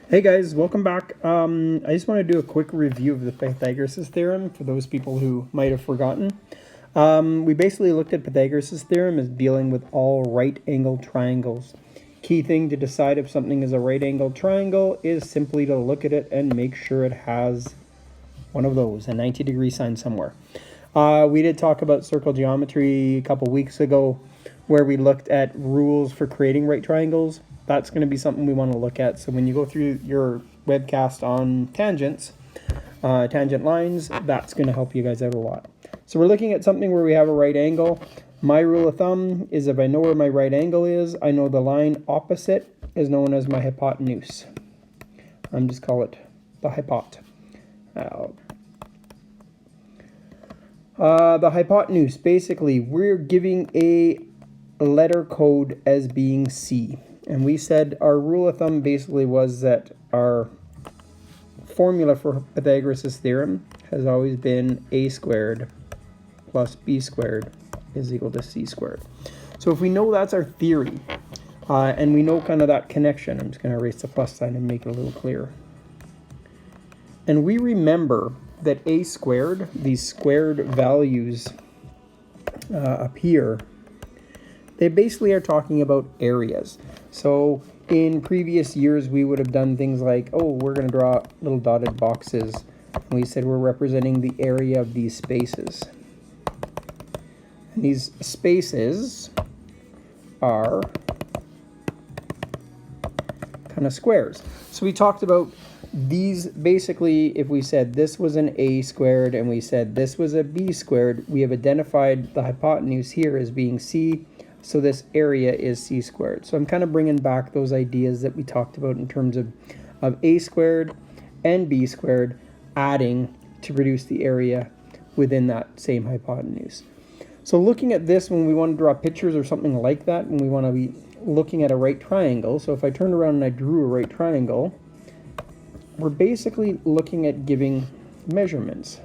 Hey guys, welcome back. I just want to do a quick review of the Pythagoras' theorem for those people who might have forgotten. We basically looked at Pythagoras' theorem as dealing with all right-angled triangles. Key thing to decide if something is a right-angled triangle is simply to look at it and make sure it has one of those, a 90-degree sign somewhere. We did talk about circle geometry a couple weeks ago where we looked at rules for creating right triangles. That's going to be something we want to look at. So when you go through your webcast on tangents, tangent lines, that's going to help you guys out a lot. So we're looking at something where we have a right angle. My rule of thumb is if I know where my right angle is, I know the line opposite is known as my hypotenuse. I'm just call it the hypot. The hypotenuse, basically, we're giving a letter code as being C. And we said our rule of thumb basically was that our formula for Pythagoras' theorem has always been a squared plus b squared is equal to c squared. So if we know that's our theory, and we know kind of that connection, I'm just going to erase the plus sign and make it a little clearer. And we remember that a squared, these squared values up here, they basically are talking about areas. So in previous years, we would have done things like, oh, we're going to draw little dotted boxes. And we said we're representing the area of these spaces. And these spaces are kind of squares. So we talked about these basically, if we said this was an a squared and we said this was a b squared, we have identified the hypotenuse here as being c. So this area is c squared. So I'm kind of bringing back those ideas that we talked about in terms of a squared and b squared adding to produce the area within that same hypotenuse. So looking at this when we want to draw pictures or something like that, when we want to be looking at a right triangle, so if I turned around and I drew a right triangle, we're basically looking at giving measurements.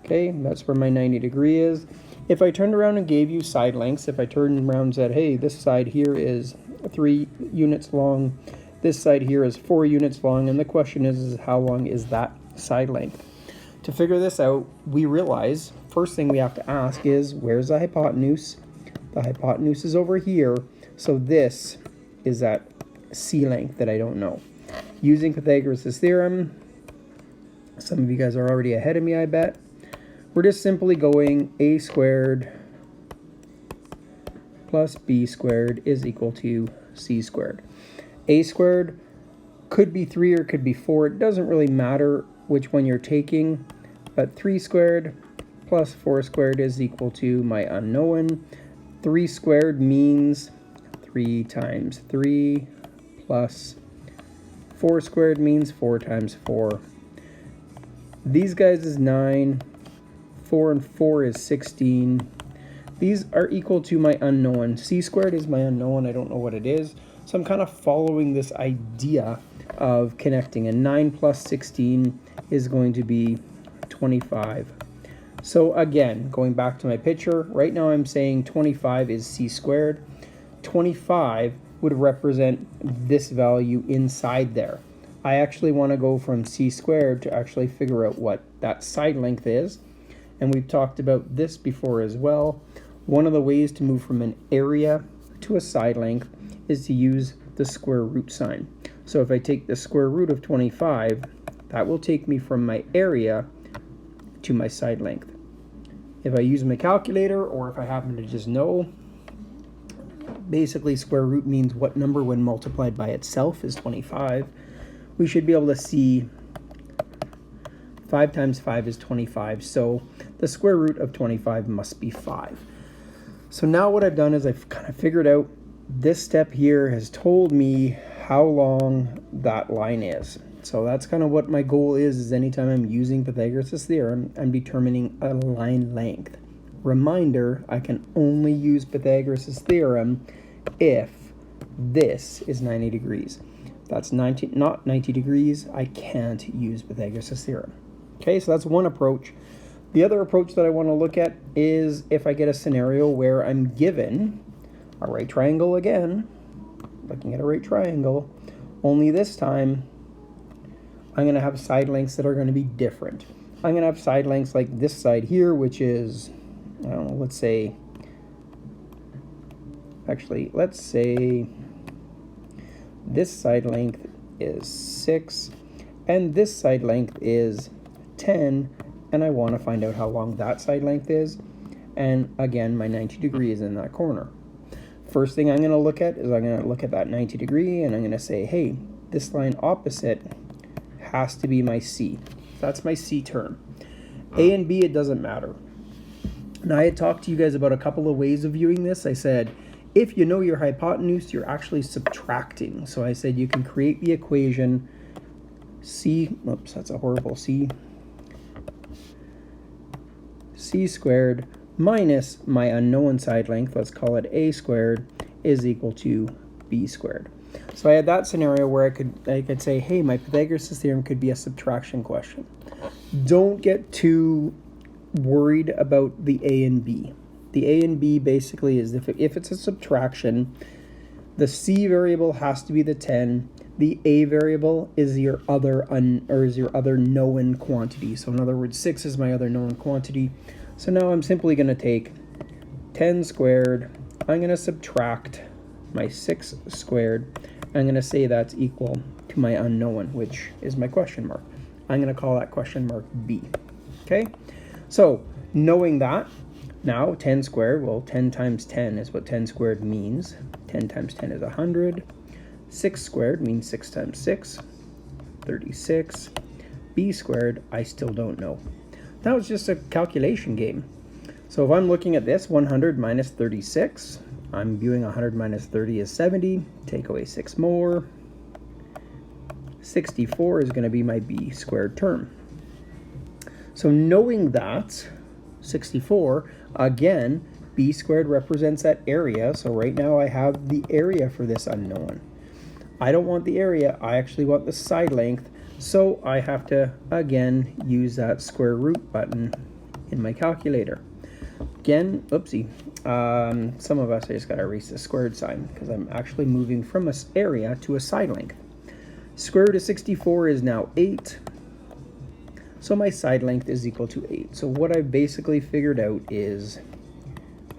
Okay, that's where my 90 degree is. If I turned around and gave you side lengths, if I turned around and said, hey, this side here is 3 units long, this side here is 4 units long, and the question is how long is that side length? To figure this out, we realize, first thing we have to ask is, where's the hypotenuse? The hypotenuse is over here, so this is that C length that I don't know. Using Pythagoras' theorem, some of you guys are already ahead of me, I bet. We're just simply going a squared plus b squared is equal to c squared. A squared could be 3 or could be 4. It doesn't really matter which one you're taking, but 3 squared plus 4 squared is equal to my unknown. 3 squared means 3 times 3 plus 4 squared means 4 times 4. These guys is 9. 4 and 4 is 16. These are equal to my unknown. C squared is my unknown. I don't know what it is. So I'm kind of following this idea of connecting. And 9 plus 16 is going to be 25. So again, going back to my picture, right now I'm saying 25 is c squared. 25 would represent this value inside there. I actually want to go from c squared to actually figure out what that side length is. And we've talked about this before as well. One of the ways to move from an area to a side length is to use the square root sign. So if I take the square root of 25, that will take me from my area to my side length. If I use my calculator, or if I happen to just know, basically square root means what number when multiplied by itself is 25. We should be able to see 5 times 5 is 25, so the square root of 25 must be 5. So now what I've done is I've kind of figured out this step here has told me how long that line is. So that's kind of what my goal is anytime I'm using Pythagoras' theorem, I'm determining a line length. Reminder, I can only use Pythagoras' theorem if this is 90 degrees. If that's not 90 degrees, I can't use Pythagoras' theorem. Okay, so that's one approach. The other approach that I want to look at is if I get a scenario where I'm given a right triangle again, looking at a right triangle, only this time I'm going to have side lengths that are going to be different. I'm going to have side lengths like this side here, which is, I don't know, let's say this side length is 6 and this side length is 10, and I want to find out how long that side length is. And again, my 90 degree is in that corner. First thing I'm going to look at is I'm going to look at that 90 degree and I'm going to say, hey, this line opposite has to be my C. That's my C term. A and B, it doesn't matter. Now, I had talked to you guys about a couple of ways of viewing this. I said, if you know your hypotenuse, you're actually subtracting. So I said you can create the equation C, oops, that's a horrible C squared minus my unknown side length, let's call it A squared, is equal to B squared. So I had that scenario where I could say, hey, my Pythagoras' theorem could be a subtraction question. Don't get too worried about the A and B. The A and B basically is if it's a subtraction, the C variable has to be the 10. The A variable is your other known quantity. So in other words, 6 is my other known quantity. So now I'm simply going to take 10 squared. I'm going to subtract my 6 squared. I'm going to say that's equal to my unknown, which is my question mark. I'm going to call that question mark B. Okay? So knowing that, now 10 squared, well, 10 times 10 is what 10 squared means. 10 times 10 is 100. 6 squared means 6 times 6, 36. B squared, I still don't know. That was just a calculation game. So if I'm looking at this, 100 minus 36, I'm viewing 100 minus 30 is 70. Take away 6 more. 64 is going to be my B squared term. So knowing that, 64, again, B squared represents that area. So right now I have the area for this unknown. I don't want the area, I actually want the side length. So I have to, again, use that square root button in my calculator. Again, oopsie, some of us, I just got to erase the squared sign because I'm actually moving from an area to a side length. Square root of 64 is now 8. So my side length is equal to 8. So what I've basically figured out is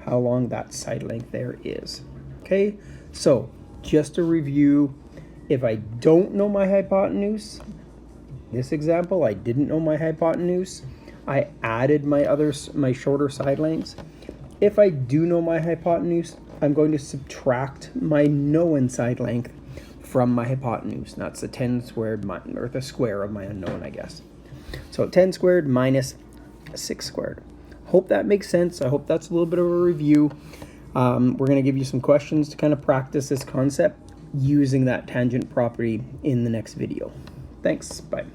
how long that side length there is. Okay, so just to review, if I don't know my hypotenuse, this example, I didn't know my hypotenuse, I added my shorter side lengths. If I do know my hypotenuse, I'm going to subtract my known side length from my hypotenuse. That's the 10 squared, or the square of my unknown, I guess. So 10 squared minus 6 squared. Hope that makes sense. I hope that's a little bit of a review. We're going to give you some questions to kind of practice this concept using that tangent property in the next video. Thanks. Bye.